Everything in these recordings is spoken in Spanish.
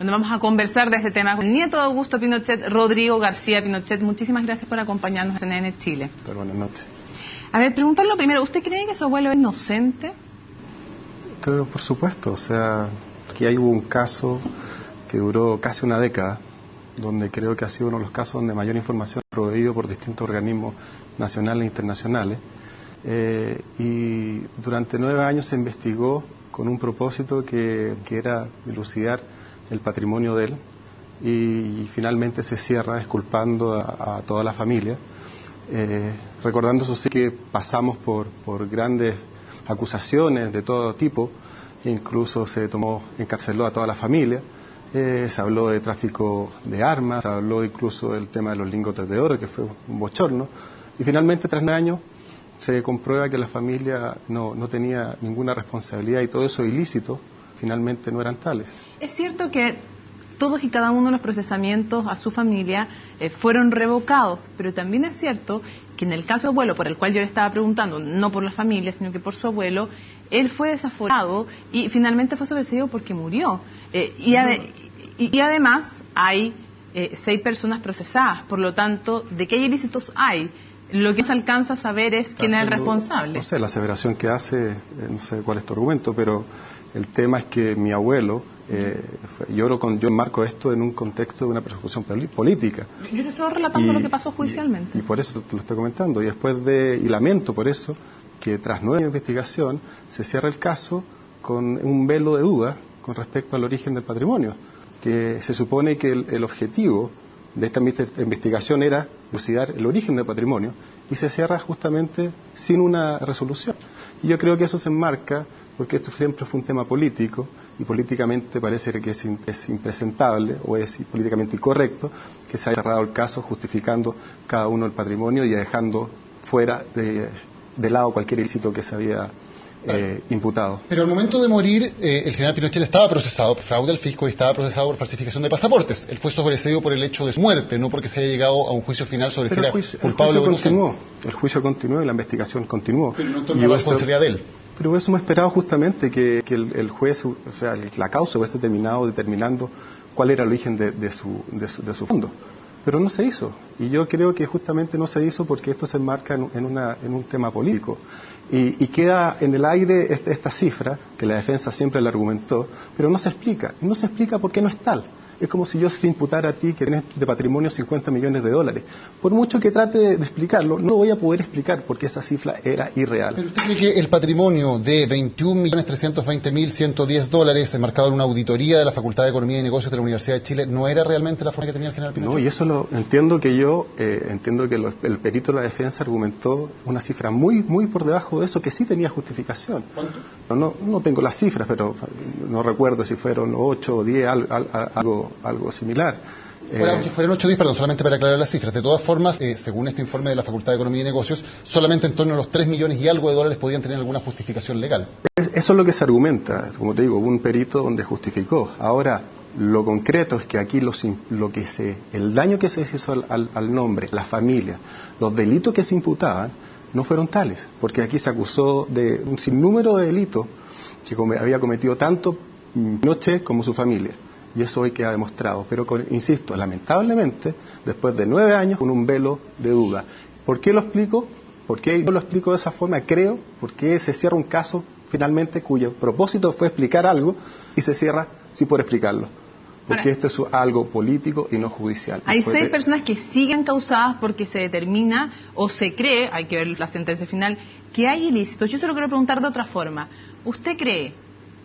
donde vamos a conversar de este tema con el nieto de Augusto Pinochet, Rodrigo García Pinochet. Muchísimas gracias por acompañarnos en CNN Chile. Pero buenas noches. A ver, preguntarlo primero, ¿usted cree que su abuelo es inocente? Por supuesto, o sea, aquí hubo un caso que duró casi una década, donde creo que ha sido uno de los casos donde mayor información proveído por distintos organismos nacionales e internacionales. Y durante 9 años se investigó con un propósito que era dilucidar el patrimonio de él, y finalmente se cierra exculpando a toda la familia, recordando eso sí que pasamos por grandes acusaciones de todo tipo, incluso se encarceló a toda la familia. Se habló de tráfico de armas, se habló incluso del tema de los lingotes de oro, que fue un bochorno, y finalmente tras 9 años se comprueba que la familia no tenía ninguna responsabilidad, y todo eso ilícito finalmente no eran tales. Es cierto que todos y cada uno de los procesamientos a su familia fueron revocados, pero también es cierto que en el caso de abuelo, por el cual yo le estaba preguntando, no por la familia, sino que por su abuelo, él fue desaforado y finalmente fue sobreseído porque murió. Y además hay 6 personas procesadas, por lo tanto, ¿de qué ilícitos hay? Lo que se alcanza a saber es quién es el responsable. No sé, la aseveración que hace, no sé cuál es tu argumento, pero el tema es que mi abuelo, yo enmarco esto en un contexto de una persecución política. Yo te estoy relatando lo que pasó judicialmente. Y por eso te lo estoy comentando. Y lamento por eso que tras 9 años de investigación se cierra el caso con un velo de duda con respecto al origen del patrimonio, que se supone que el objetivo de esta investigación era elucidar el origen del patrimonio, y se cierra justamente sin una resolución. Y yo creo que eso se enmarca porque esto siempre fue un tema político, y políticamente parece que es impresentable o es políticamente incorrecto que se haya cerrado el caso justificando cada uno el patrimonio y dejando fuera de lado cualquier ilícito que se había imputado. Pero al momento de morir, el general Pinochet estaba procesado por fraude al fisco y estaba procesado por falsificación de pasaportes. Él fue sobreseído por el hecho de su muerte, no porque se haya llegado a un juicio final sobre si era culpable o inocente. El juicio continuó y la investigación continuó. Pero no tomó la responsabilidad de él. Pero eso me esperaba justamente que el juez, o sea, la causa hubiese terminado determinando cuál era el origen de su fondo. Pero no se hizo, y yo creo que justamente no se hizo porque esto se enmarca en un tema político, y queda en el aire esta cifra que la defensa siempre la argumentó, pero no se explica, y no se explica por qué no es tal. Es como si yo te imputara a ti que tienes de patrimonio $50 millones. Por mucho que trate de explicarlo, no lo voy a poder explicar porque esa cifra era irreal. ¿Pero usted cree que el patrimonio de $21.320.110 enmarcado en una auditoría de la Facultad de Economía y Negocios de la Universidad de Chile no era realmente la forma que tenía el general Pinochet? No, y eso lo entiendo que el perito de la defensa argumentó una cifra muy por debajo de eso, que sí tenía justificación. ¿Cuánto? No tengo las cifras, pero no recuerdo si fueron 8 o 10, algo similar. Bueno, aunque fueran 8 o 10, perdón, solamente para aclarar las cifras. De todas formas, según este informe de la Facultad de Economía y Negocios, solamente en torno a los $3 millones y algo de dólares podían tener alguna justificación legal. Eso es lo que se argumenta. Como te digo, hubo un perito donde justificó. Ahora, lo concreto es que aquí el daño que se hizo al nombre, la familia, los delitos que se imputaban, no fueron tales, porque aquí se acusó de un sinnúmero de delitos que había cometido tanto Pinochet como su familia, y eso hoy queda demostrado, pero insisto, lamentablemente, después de 9 años, con un velo de duda. ¿Por qué lo explico? ¿Por qué yo lo explico de esa forma? Creo, porque se cierra un caso finalmente cuyo propósito fue explicar algo y se cierra sin poder explicarlo. Porque esto es algo político y no judicial. Hay 6 personas que siguen causadas porque se determina o se cree, hay que ver la sentencia final, que hay ilícitos. Yo se lo quiero preguntar de otra forma. ¿Usted cree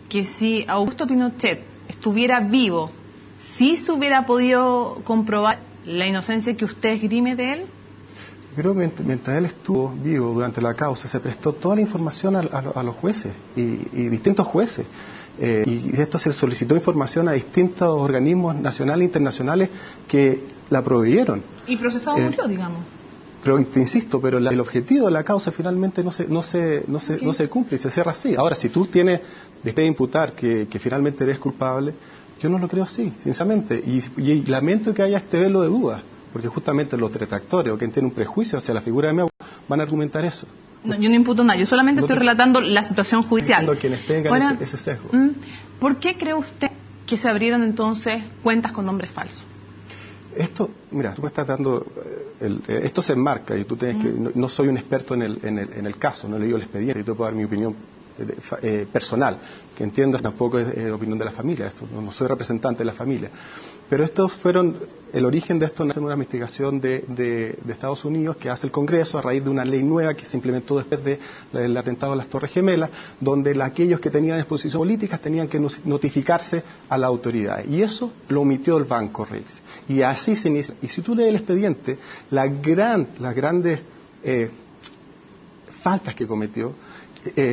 que si Augusto Pinochet estuviera vivo, sí se hubiera podido comprobar la inocencia que usted esgrime de él? Creo que mientras él estuvo vivo durante la causa, se prestó toda la información a los jueces y distintos jueces. Y de esto se solicitó información a distintos organismos nacionales e internacionales que la proveyeron. Y procesado murió, digamos. Pero te insisto, pero el objetivo de la causa finalmente no se cumple y se cierra así. Ahora, si tú tienes después de imputar que finalmente eres culpable, yo no lo creo así, sinceramente. Y lamento que haya este velo de duda, porque justamente los detractores o quien tiene un prejuicio hacia la figura de mi abuelo van a argumentar eso. No, yo no imputo nada, yo solamente estoy relatando la situación judicial. Quienes tengan ese sesgo. ¿Por qué cree usted que se abrieron entonces cuentas con nombres falsos. Esto, mira, tú me estás dando, esto se enmarca y tú tienes que, no soy un experto en el caso, no he leído el expediente y te puedo dar mi opinión personal, que entiendas tampoco es opinión de la familia, esto, no soy representante de la familia, pero estos fueron, el origen de esto nace en una investigación de Estados Unidos que hace el Congreso a raíz de una ley nueva que se implementó después del atentado a las Torres Gemelas, donde aquellos que tenían exposición política tenían que notificarse a la autoridad, y eso lo omitió el Banco Rex, y así se inicia. Y si tú lees el expediente, las grandes faltas que cometió,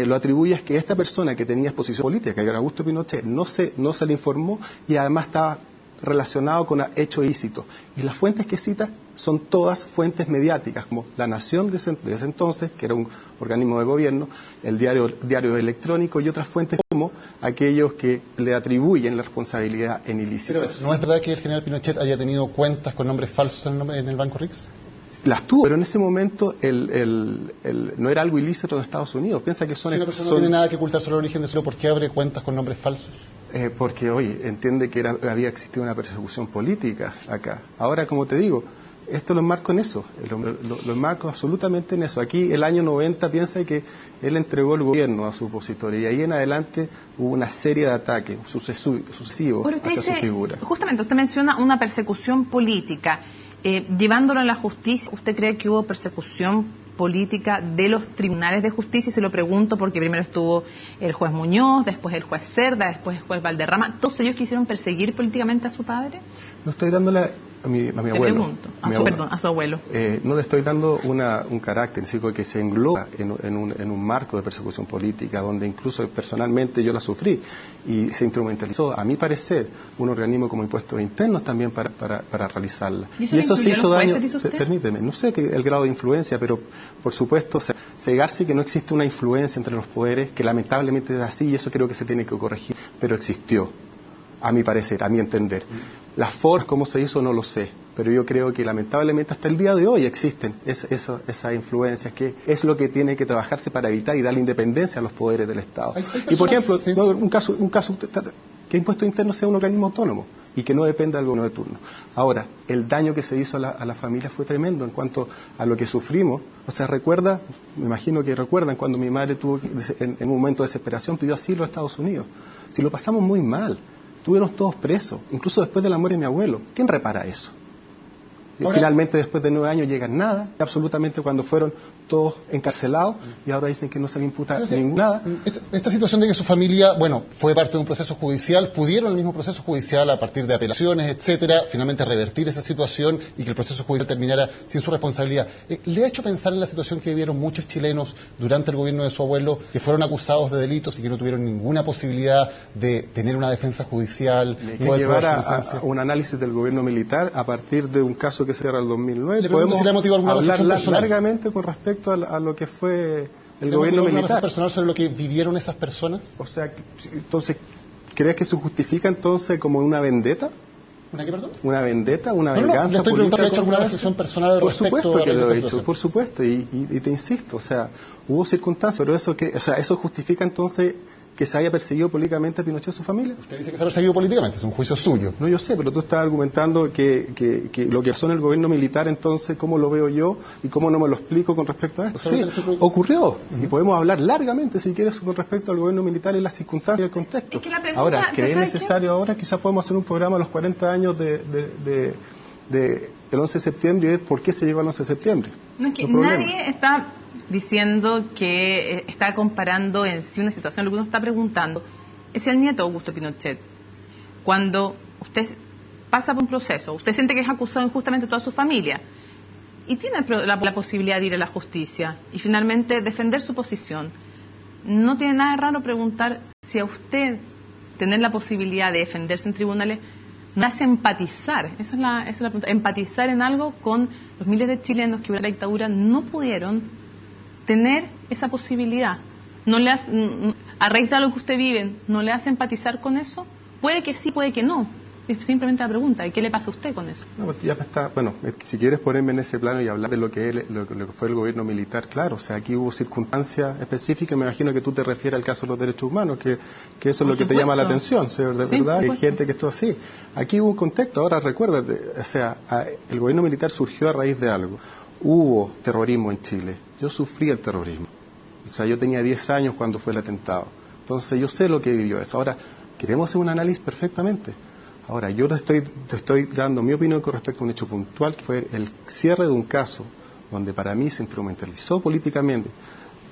lo atribuye a que esta persona que tenía exposición política, que era Augusto Pinochet, no se le informó y además estaba relacionado con hechos ilícitos. Y las fuentes que cita son todas fuentes mediáticas, como La Nación de ese entonces, que era un organismo de gobierno, el diario electrónico y otras fuentes como aquellos que le atribuyen la responsabilidad en ilícitos. Pero, ¿no es verdad que el general Pinochet haya tenido cuentas con nombres falsos en el Banco Rix? Las tuvo, pero en ese momento no era algo ilícito en Estados Unidos. Piensa que son... Si una persona no tiene nada que ocultar sobre el origen de su... ¿por qué abre cuentas con nombres falsos? Porque, oye, entiende que había existido una persecución política acá. Ahora, como te digo, esto lo enmarco en eso, lo enmarco absolutamente en eso. Aquí, el año 90, piensa que él entregó el gobierno a su opositor y ahí en adelante hubo una serie de ataques sucesivos hacia su figura. Justamente, usted menciona una persecución política. Llevándolo a la justicia, ¿usted cree que hubo persecución política de los tribunales de justicia? Y se lo pregunto porque primero estuvo el juez Muñoz, después el juez Cerda, después el juez Valderrama. ¿Todos ellos quisieron perseguir políticamente a su padre? No estoy dándole a mi abuelo. A su abuelo. No le estoy dando un carácter, sino que se engloba en un marco de persecución política, donde incluso personalmente yo la sufrí y se instrumentalizó, a mi parecer, un organismo como Impuestos Internos también para realizarla. Y eso se hizo daño. Permíteme, no sé el grado de influencia, pero por supuesto, cegarse que no existe una influencia entre los poderes, que lamentablemente es así y eso creo que se tiene que corregir, pero existió. A mi parecer, a mi entender. Las formas, cómo se hizo, no lo sé, pero yo creo que lamentablemente hasta el día de hoy existen esas influencias, que es lo que tiene que trabajarse para evitar y darle independencia a los poderes del Estado. Y por ejemplo, sí, un caso que Impuestos Internos sea un organismo autónomo y que no dependa del gobierno de turno. Ahora, el daño que se hizo a la familia fue tremendo en cuanto a lo que sufrimos. O sea, me imagino que recuerdan cuando mi madre en un momento de desesperación pidió asilo a Estados Unidos. Si lo pasamos muy mal. Estuvimos todos presos, incluso después de la muerte de mi abuelo. ¿Quién repara eso? Ahora, finalmente, después de 9 años, llega nada, absolutamente, cuando fueron todos encarcelados, y ahora dicen que no se le imputa nada. Esta situación de que su familia, fue parte de un proceso judicial, pudieron el mismo proceso judicial a partir de apelaciones, etcétera, finalmente revertir esa situación y que el proceso judicial terminara sin su responsabilidad. ¿Le ha hecho pensar en la situación que vivieron muchos chilenos durante el gobierno de su abuelo, que fueron acusados de delitos y que no tuvieron ninguna posibilidad de tener una defensa judicial? Hay que llevar a un análisis del gobierno militar a partir de un caso que se era el 2009. Podemos hablar largamente con respecto a lo que fue el gobierno militar. ¿Personal sobre lo que vivieron esas personas? O sea, entonces, ¿crees que se justifica entonces como una vendetta? ¿Una qué, perdón? ¿Una vendetta? ¿Una venganza política? ¿Ha hecho alguna reflexión personal al respecto? Por supuesto que lo he hecho, por supuesto, y te insisto, o sea, hubo circunstancias, pero eso justifica entonces que se haya perseguido políticamente a Pinochet y a su familia. Usted dice que se ha perseguido políticamente, es un juicio suyo. No, yo sé, pero tú estás argumentando que lo que pasó en el gobierno militar, entonces, ¿cómo lo veo yo y cómo no me lo explico con respecto a esto? Sí, ocurrió, y podemos hablar largamente, si quieres, con respecto al gobierno militar y las circunstancias y el contexto. Es que la pregunta, ahora, ¿crees necesario ahora? Quizás podemos hacer un programa a los 40 años del 11 de septiembre y ver por qué se llegó al 11 de septiembre. No, es que nadie está diciendo que está comparando en sí una situación. Lo que uno está preguntando es el nieto de Augusto Pinochet. Cuando usted pasa por un proceso, usted siente que es acusado injustamente toda su familia y tiene la posibilidad de ir a la justicia y finalmente defender su posición. No tiene nada de raro preguntar si a usted tener la posibilidad de defenderse en tribunales no hace empatizar, esa es la pregunta, empatizar en algo con los miles de chilenos que durante la dictadura no pudieron tener esa posibilidad. No le hace, a raíz de lo que usted vive, ¿no le hace empatizar con eso? Puede que sí, puede que no, Es simplemente la pregunta. ¿Y qué le pasa a usted con eso? No, ya está, bueno, si quieres ponerme en ese plano y hablar de lo que fue el gobierno militar, claro, o sea, aquí hubo circunstancias específicas, me imagino que tú te refieres al caso de los derechos humanos, que eso es lo que te llama la atención, ¿sí? De verdad, hay gente que estuvo así. Aquí hubo un contexto, ahora recuérdate, o sea, el gobierno militar surgió a raíz de algo. Hubo terrorismo en Chile, yo sufrí el terrorismo, o sea, yo tenía 10 años cuando fue el atentado, entonces yo sé lo que vivió eso. Ahora, queremos hacer un análisis perfectamente. Ahora, yo te estoy dando mi opinión con respecto a un hecho puntual, que fue el cierre de un caso donde para mí se instrumentalizó políticamente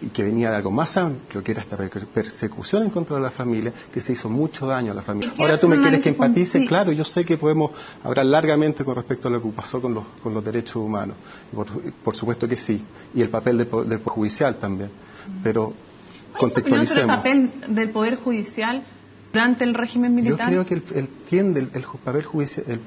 y que venía de algo más amplio, que era esta persecución en contra de la familia, que se hizo mucho daño a la familia. Ahora tú me quieres que empatice, sí. Claro, yo sé que podemos hablar largamente con respecto a lo que pasó con los derechos humanos, por supuesto que sí, y el papel del Poder Judicial también, pero contextualicemos. ¿El papel del Poder Judicial durante el régimen militar? Yo creo que él tiende el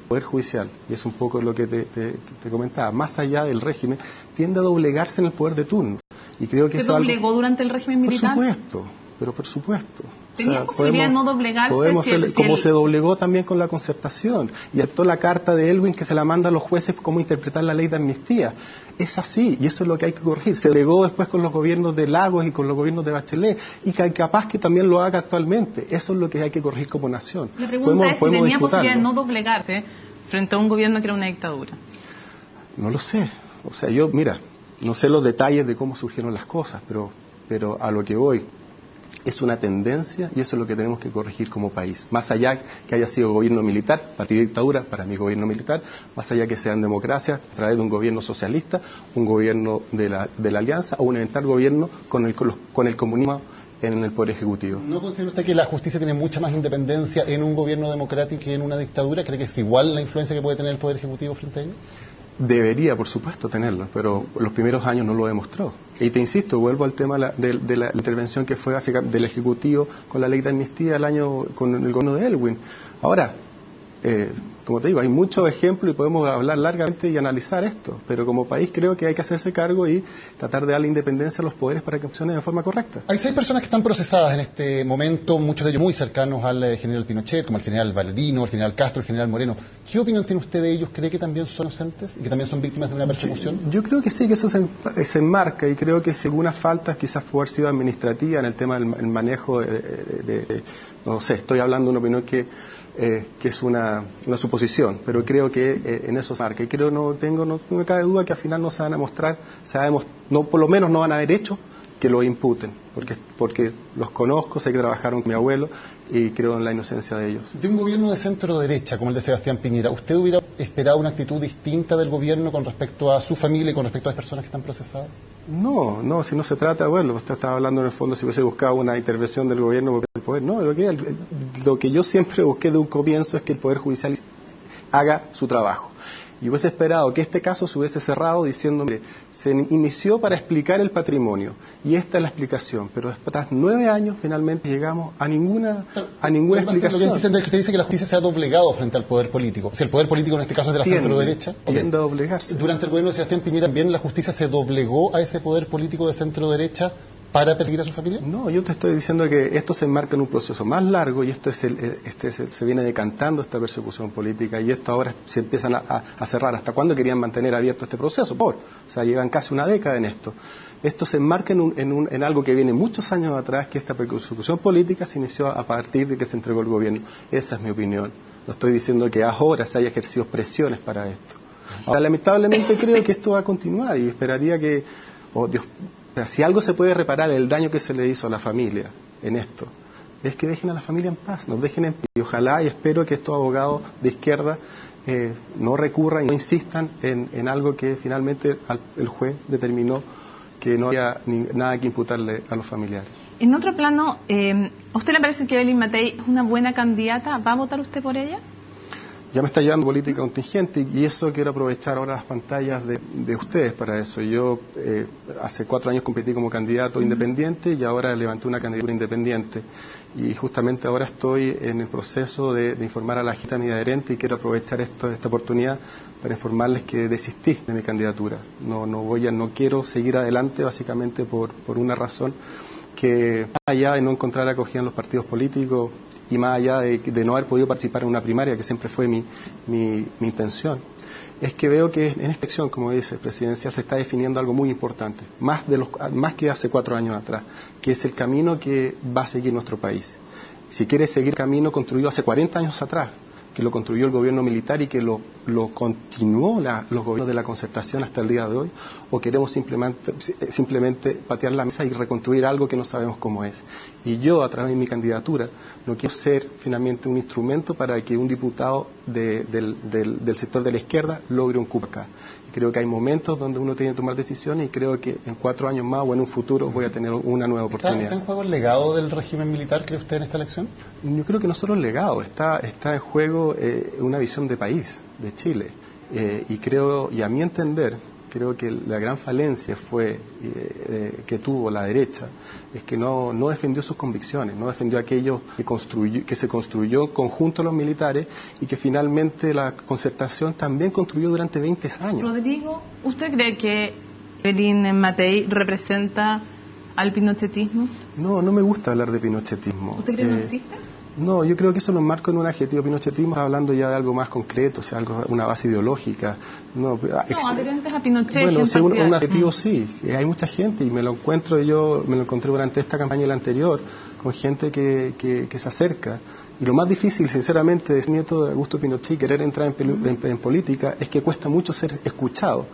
Poder Judicial, y es un poco lo que te comentaba, más allá del régimen, tiende a doblegarse en el poder de turno. Y creo que ¿Se doblegó durante el régimen militar? Por supuesto. ¿Tenía posibilidad de no doblegarse? Como se doblegó también con la concertación. Y toda la carta de Elwin que se la manda a los jueces cómo interpretar la ley de amnistía. Es así, y eso es lo que hay que corregir. Se doblegó después con los gobiernos de Lagos y con los gobiernos de Bachelet, y capaz que también lo haga actualmente. Eso es lo que hay que corregir como nación. La pregunta es si tenía posibilidad de no doblegarse frente a un gobierno que era una dictadura. No lo sé. O sea, no sé los detalles de cómo surgieron las cosas, pero a lo que voy, es una tendencia y eso es lo que tenemos que corregir como país. Más allá que haya sido gobierno militar, partido de dictadura, para mí gobierno militar, más allá que sean democracia, a través de un gobierno socialista, un gobierno de la alianza o un eventual gobierno con el comunismo en el Poder Ejecutivo. ¿No considera usted que la justicia tiene mucha más independencia en un gobierno democrático que en una dictadura? ¿Cree que es igual la influencia que puede tener el Poder Ejecutivo frente a ello? Debería, por supuesto, tenerlo, pero los primeros años no lo demostró. Y te insisto, vuelvo al tema de la intervención que fue del Ejecutivo con la ley de amnistía con el gobierno de Elwin. Ahora, como te digo, hay muchos ejemplos y podemos hablar largamente y analizar esto, pero como país creo que hay que hacerse cargo y tratar de darle independencia a los poderes para que funcionen de forma correcta. Hay 6 personas que están procesadas en este momento, muchos de ellos muy cercanos al general Pinochet, como el general Valentino, el general Castro, el general Moreno. ¿Qué opinión tiene usted de ellos? ¿Cree que también son inocentes y que también son víctimas de una persecución? Yo creo que sí, que eso se enmarca, y creo que si algunas faltas quizás puede haber sido administrativa en el tema del manejo no sé, estoy hablando de una opinión que es una suposición, pero creo que en eso se marca, y creo no me cabe duda que al final no se van a mostrar, por lo menos no van a haber hecho que lo imputen, porque los conozco, sé que trabajaron con mi abuelo y creo en la inocencia de ellos. De un gobierno de centro derecha como el de Sebastián Piñera, ¿usted hubiera esperado una actitud distinta del gobierno con respecto a su familia y con respecto a las personas que están procesadas? No, si no se trata, usted estaba hablando en el fondo si hubiese buscado una intervención del gobierno por el poder. No, lo que yo siempre busqué de un comienzo es que el Poder Judicial haga su trabajo. Y hubiese esperado que este caso se hubiese cerrado diciendo, mire, se inició para explicar el patrimonio y esta es la explicación, pero después de 9 años finalmente llegamos a ninguna explicación. Lo que usted dice que la justicia se ha doblegado frente al poder político. Si el poder político en este caso es de la centro derecha, tiende a doblegarse. Durante el gobierno de Sebastián Piñera también la justicia se doblegó a ese poder político de centro derecha para perseguir a su familia. No, yo te estoy diciendo que esto se enmarca en un proceso más largo y se viene decantando esta persecución política y esto ahora se empiezan a cerrar. ¿Hasta cuándo querían mantener abierto este proceso? O sea, llevan casi una década en esto. Esto se enmarca en algo que viene muchos años atrás, que esta persecución política se inició a partir de que se entregó el gobierno. Esa es mi opinión. No estoy diciendo que ahora se haya ejercido presiones para esto. Ahora, lamentablemente creo que esto va a continuar y esperaría que, si algo se puede reparar el daño que se le hizo a la familia en esto, es que dejen a la familia en paz, nos dejen en paz. Y ojalá y espero que estos abogados de izquierda no recurran y no insistan en algo que finalmente el juez determinó que no había nada que imputarle a los familiares. En otro plano, ¿a usted le parece que Evelyn Matei es una buena candidata? ¿Va a votar usted por ella? Ya me está llevando política contingente y eso quiero aprovechar ahora las pantallas de ustedes para eso. Yo hace 4 años competí como candidato independiente y ahora levanté una candidatura independiente. Y justamente ahora estoy en el proceso de informar a la gente, a mi adherente, y quiero aprovechar esta oportunidad para informarles que desistí de mi candidatura. No quiero seguir adelante básicamente por una razón que, allá de no encontrar acogida en los partidos políticos, y más allá de no haber podido participar en una primaria, que siempre fue mi intención, es que veo que en esta elección, como dice Presidencia, se está definiendo algo muy importante, más que hace 4 años atrás, que es el camino que va a seguir nuestro país. Si quiere seguir el camino construido hace 40 años atrás, que lo construyó el gobierno militar y que lo continuó los gobiernos de la Concertación hasta el día de hoy, o queremos simplemente patear la mesa y reconstruir algo que no sabemos cómo es. Y yo, a través de mi candidatura, no quiero ser finalmente un instrumento para que un diputado del sector de la izquierda logre un cupo acá. Creo que hay momentos donde uno tiene que tomar decisiones y creo que en 4 años más o en un futuro voy a tener una nueva oportunidad. ¿Está en juego el legado del régimen militar, cree usted, en esta elección? Yo creo que no solo el legado, está en juego una visión de país, de Chile. Y a mi entender, creo que la gran falencia que tuvo la derecha es que no defendió sus convicciones, no defendió aquello que se construyó en conjunto a los militares y que finalmente la Concertación también construyó durante 20 años. Rodrigo, ¿usted cree que Evelyn Matei representa al pinochetismo? No me gusta hablar de pinochetismo. ¿Usted cree que no existe? No, yo creo que eso lo enmarco en un adjetivo. Pinochetismo, hablando ya de algo más concreto, o sea, una base ideológica. Adherentes a Pinochet. Bueno, según un adjetivo sí, hay mucha gente y me lo encontré durante esta campaña y la anterior, con gente que se acerca. Y lo más difícil, sinceramente, de ser nieto de Augusto Pinochet y querer entrar en política es que cuesta mucho ser escuchado.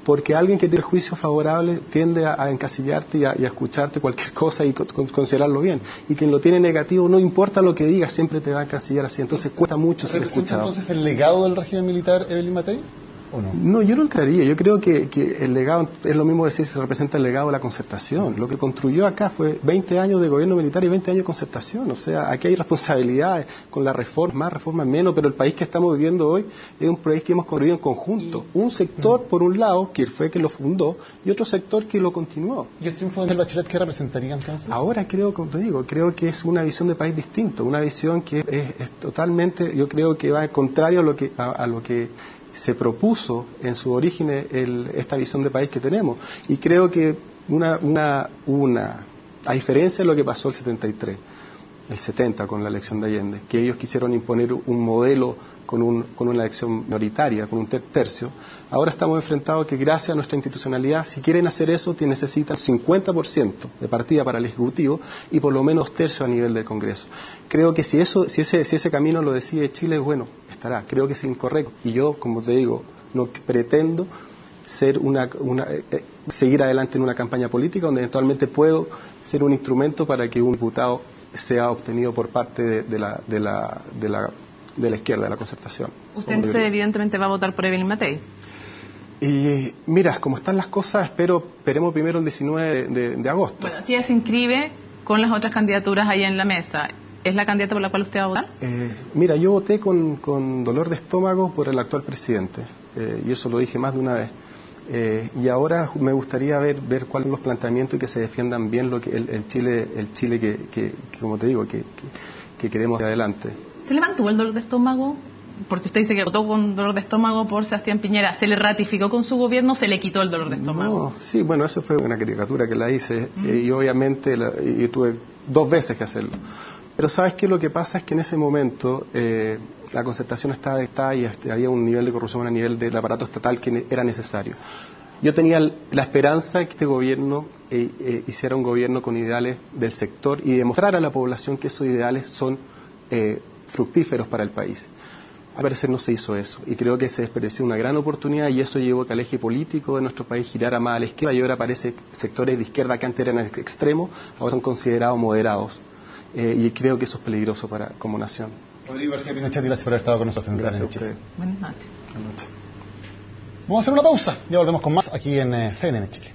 Porque alguien que tiene juicio favorable tiende a encasillarte y a escucharte cualquier cosa y considerarlo bien. Y quien lo tiene negativo, no importa lo que diga, siempre te va a encasillar así. Entonces cuesta mucho ser escuchado. ¿Representa entonces el legado del régimen militar Evelyn Matei? ¿O no? No, yo no lo creería. Yo creo que el legado es lo mismo decir si se representa el legado de la Concertación. Lo que construyó acá fue 20 años de gobierno militar y 20 años de Concertación. O sea, aquí hay responsabilidades con la reforma, más reformas menos, pero el país que estamos viviendo hoy es un país que hemos construido en conjunto. Un sector, por un lado, que fue que lo fundó, y otro sector que lo continuó. ¿Y el triunfo de Bachelet qué representaría entonces? Ahora como te digo, creo que es una visión de país distinto, una visión que es totalmente, yo creo que va contrario a lo que se propuso en su origen esta visión de país que tenemos. Y creo que a diferencia de lo que pasó el 73, el 70 con la elección de Allende, que ellos quisieron imponer un modelo con una elección minoritaria, con un tercio, ahora estamos enfrentados a que gracias a nuestra institucionalidad, si quieren hacer eso, necesitan 50% de partida para el Ejecutivo y por lo menos 2/3 a nivel del Congreso. Creo que si ese camino lo decide Chile, bueno, estará. Creo que es incorrecto. Y yo, como te digo, no pretendo seguir adelante en una campaña política donde eventualmente puedo ser un instrumento para que un diputado sea obtenido por parte de la izquierda, de la Concertación. Usted entonces evidentemente va a votar por Evelyn Matei. Y mira, como están las cosas, esperemos primero el 19 de agosto. Bueno, si ella se inscribe con las otras candidaturas ahí en la mesa, ¿es la candidata por la cual usted va a votar? Mira, yo voté con dolor de estómago por el actual presidente, y eso lo dije más de una vez. Y ahora me gustaría ver cuáles son los planteamientos y que se defiendan bien el Chile que como te digo, que queremos de adelante. ¿Se le mantuvo el dolor de estómago? Porque usted dice que votó con dolor de estómago por Sebastián Piñera. ¿Se le ratificó con su gobierno o se le quitó el dolor de estómago? No, sí, bueno, eso fue una caricatura que la hice y obviamente yo tuve 2 veces que hacerlo. Pero ¿sabes qué? Lo que pasa es que en ese momento la Concertación estaba y había un nivel de corrupción a nivel del aparato estatal que era necesario. Yo tenía la esperanza de que este gobierno hiciera un gobierno con ideales del sector y demostrara a la población que esos ideales son fructíferos para el país. Al parecer no se hizo eso y creo que se desperdició una gran oportunidad y eso llevó a que el eje político de nuestro país girara más a la izquierda y ahora parece sectores de izquierda que antes eran extremos, ahora son considerados moderados. Y creo que eso es peligroso como nación. Rodrigo García Pinochet, gracias por haber estado con nosotros. Gracias a usted. Buenas noches. Buenas noches. Vamos a hacer una pausa, ya volvemos con más aquí en CNN Chile.